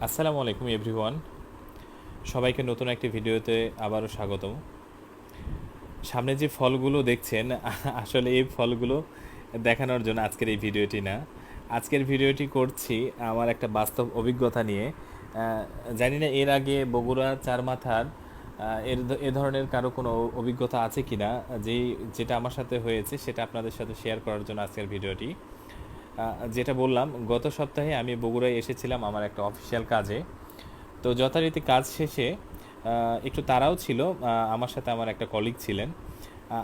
আসসালামু আলাইকুম এভরিওয়ান। সবাইকে নতুন একটি ভিডিওতে আবারও স্বাগতম। সামনে যে ফলগুলো দেখছেন আসলে এই ফলগুলো দেখানোর জন্য আজকের এই ভিডিওটি না। আজকের ভিডিওটি করছি আমার একটা বাস্তব অভিজ্ঞতা নিয়ে। জানি না এর আগে বগুড়া চারমাথার এ ধরনের কারো কোনো অভিজ্ঞতা আছে কি না। যেটা আমার সাথে হয়েছে সেটা আপনাদের সাথে শেয়ার করার জন্য আজকের ভিডিওটি। যেটা বললাম, গত সপ্তাহে আমি বগুড়ায় এসেছিলাম আমার একটা অফিসিয়াল কাজে। তো যথারীতি কাজ শেষে একটু তাড়াও ছিল। আমার সাথে আমার একটা কলিগ ছিলেন।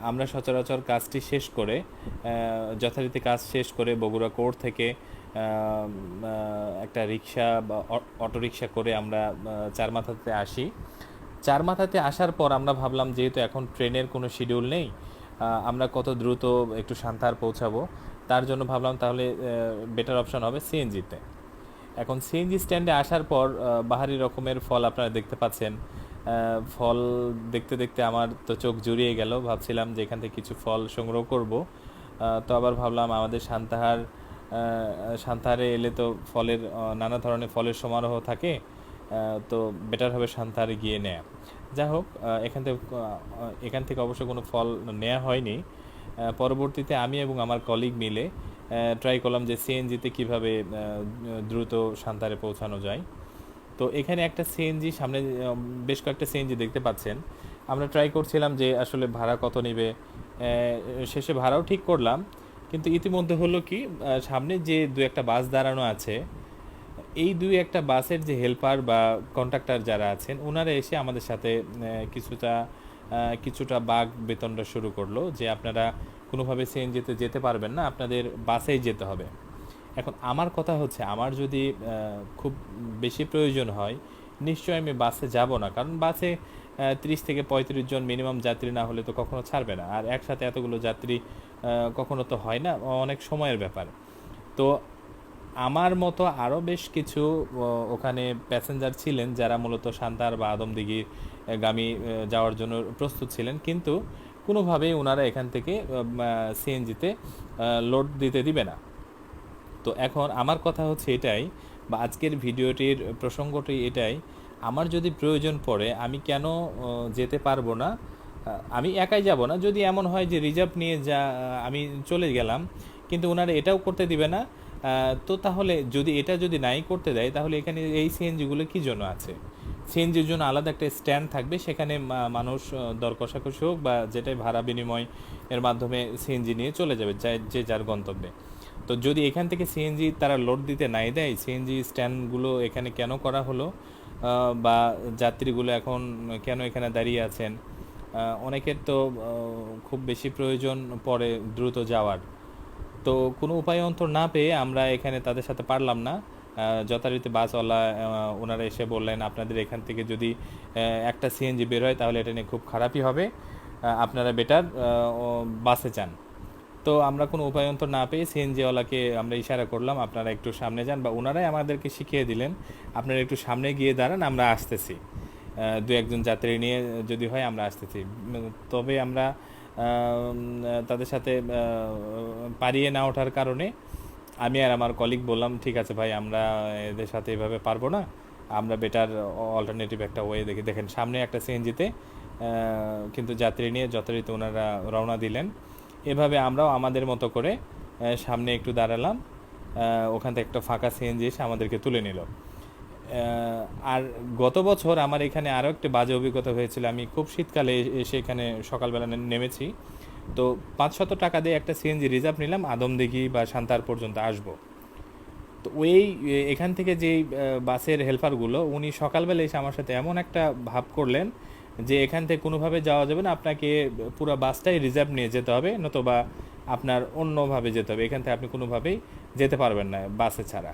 আমরা সচরাচর কাজটি শেষ করে যথারীতি কাজ শেষ করে বগুড়া কোর্ট থেকে একটা রিক্সা বা অটো রিক্সা করে আমরা চারমাথাতে আসি। চারমাথাতে আসার পর আমরা ভাবলাম, যেহেতু এখন ট্রেনের কোনো শিডিউল নেই, আমরা কত দ্রুত একটু সান্তাহার পৌঁছাবো। তার জন্য ভাবলাম তাহলে বেটার অপশন হবে সিএনজিতে। এখন সিএনজি স্ট্যান্ডে আসার পর বাহারি রকমের ফল আপনারা দেখতে পাচ্ছেন। ফল দেখতে দেখতে আমার তো চোখ জুড়িয়ে গেল। ভাবছিলাম যে এখান থেকে কিছু ফল সংগ্রহ করব। তো আবার ভাবলাম আমাদের সান্তাহারে এলে তো ফলের নানা ধরনের ফলের সমারোহ থাকে। তো বেটার হবে সান্তাহারে গিয়ে নেয়া। যা হোক, এখান থেকে অবশ্য কোনো ফল নেওয়া হয়নি। পরবর্তীতে আমি এবং আমার কলিগ মিলে ট্রাই করলাম যে সিএনজিতে কীভাবে দ্রুত সান্তাহারে পৌঁছানো যায়। তো এখানে একটা সিএনজি সামনে, বেশ কয়েকটা সিএনজি দেখতে পাচ্ছেন। আমরা ট্রাই করছিলাম যে আসলে ভাড়া কত নেবে। শেষে ভাড়াও ঠিক করলাম, কিন্তু ইতিমধ্যে হলো কি, সামনে যে দু একটা বাস দাঁড়ানো আছে, এই দুই একটা বাসের যে হেল্পার বা কন্ট্রাক্টর যারা আছেন, ওনারা এসে আমাদের সাথে কিছুটা বাগ বেতনটা শুরু করলো যে আপনারা কোনোভাবে সিএনজিতে যেতে পারবেন না, আপনাদের বাসেই যেতে হবে। এখন আমার কথা হচ্ছে, আমার যদি খুব বেশি প্রয়োজন হয়, নিশ্চয়ই আমি বাসে যাব না, কারণ বাসে 30 থেকে 35 জন মিনিমাম যাত্রী না হলে তো কখনো ছাড়বে না। আর একসাথে এতগুলো যাত্রী কখনো তো হয় না, অনেক সময়ের ব্যাপার। তো আমার মতো আরও বেশ কিছু ওখানে প্যাসেঞ্জার ছিলেন যারা মূলত সান্তাহার বা আদমদিঘি গামী যাওয়ার জন্য প্রস্তুত ছিলেন, কিন্তু কোনোভাবেই ওনারা এখান থেকে সিএনজিতে লোড দিতে দিবে না। তো এখন আমার কথা হচ্ছে এটাই, বা আজকের ভিডিওটির প্রসঙ্গটি এটাই, আমার যদি প্রয়োজন পড়ে আমি কেন যেতে পারবো না? আমি একাই যাব না, যদি এমন হয় যে রিজার্ভ নিয়ে আমি চলে গেলাম, কিন্তু ওনারা এটাও করতে দিবে না। তো তাহলে যদি নাই করতে দেয়, তাহলে এখানে এই সিএনজিগুলো কী জন্য আছে? সিএনজির জন্য আলাদা একটা স্ট্যান্ড থাকবে, সেখানে মানুষ দর কষাকষি হোক বা যেটাই ভাড়া বিনিময় এর মাধ্যমে সিএনজি নিয়ে চলে যাবে যে যার গন্তব্যে। তো যদি এখান থেকে সিএনজি তারা লোড দিতে নাই দেয়, সিএনজি স্ট্যান্ডগুলো এখানে কেন করা হলো, বা যাত্রীগুলো এখন কেন এখানে দাঁড়িয়ে আছেন? অনেকের তো খুব বেশি প্রয়োজন পড়ে দ্রুত যাওয়ার। তো কোনো উপায় অন্তর না পেয়ে আমরা এখানে তাদের সাথে পারলাম না। যথারীতি বাসওয়ালা ওনারা এসে বললেন, আপনাদের এখান থেকে যদি একটা সিএনজি বের হয় তাহলে এটা নিয়ে খুব খারাপই হবে, আপনারা বেটার বাসে যান। তো আমরা কোনো উপায়ন্তর না পেয়ে সিএনজিওয়ালাকে আমরা ইশারা করলাম, আপনারা একটু সামনে যান, বা ওনারাই আমাদেরকে শিখিয়ে দিলেন, আপনারা একটু সামনে গিয়ে দাঁড়ান, আমরা আসতেছি, দু একজন যাত্রী নিয়ে যদি হয় আমরা আসতেছি। তবে আমরা তাদের সাথে পারিয়ে না ওঠার কারণে আমি আর আমার কলিগ বললাম, ঠিক আছে ভাই, আমরা এদের সাথে এভাবে পারবো না, আমরা বেটার অল্টারনেটিভ একটা ওয়ে দেখি। দেখেন সামনে একটা সিএনজিতে কিন্তু যাত্রী নিয়ে যথারীতি ওনারা রওনা দিলেন। এভাবে আমরাও আমাদের মতো করে সামনে একটু দাঁড়ালাম। ওখান থেকে একটা ফাঁকা সিএনজি এসে আমাদেরকে তুলে নিল। আর গত বছর আমার এখানে আরও একটা বাজে অভিজ্ঞতা হয়েছিল। আমি খুব শীতকালে এসে এখানে সকালবেলা নেমেছি। তো 500 টাকা দিয়ে একটা সিএনজি রিজার্ভ নিলাম, আদমদিঘি বা সান্তাহার পর্যন্ত আসবো। তো এখান থেকে যেই বাসের হেল্পারগুলো, উনি সকালবেলা এসে আমার সাথে এমন একটা ভাব করলেন যে এখান থেকে কোনোভাবে যাওয়া যাবে না, আপনাকে পুরো বাসটাই রিজার্ভ নিয়ে যেতে হবে, নতুবা আপনার অন্যভাবে যেতে হবে, এখান থেকে আপনি কোনোভাবেই যেতে পারবেন না বাসে ছাড়া।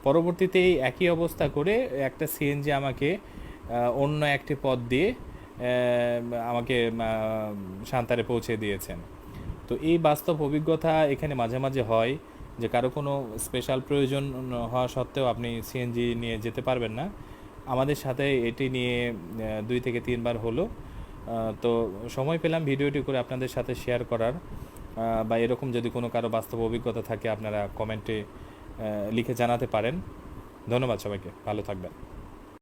পরবর্তীতে এই একই অবস্থা করে একটা সিএনজি আমাকে অন্য একটি পথ দিয়ে আমাকে সান্তাহারে পৌঁছে দিয়েছেন। তো এই বাস্তব অভিজ্ঞতা এখানে মাঝে মাঝে হয় যে কারো কোনো স্পেশাল প্রয়োজন হওয়া সত্ত্বেও আপনি সিএনজি নিয়ে যেতে পারবেন না। আমাদের সাথে এটি নিয়ে 2 থেকে 3 বার হলো। তো সময় পেলাম ভিডিওটি করে আপনাদের সাথে শেয়ার করার, বা এরকম যদি কোনো কারো বাস্তব অভিজ্ঞতা থাকে আপনারা কমেন্টে লিখে জানাতে পারেন। ধন্যবাদ সবাইকে, ভালো থাকবেন।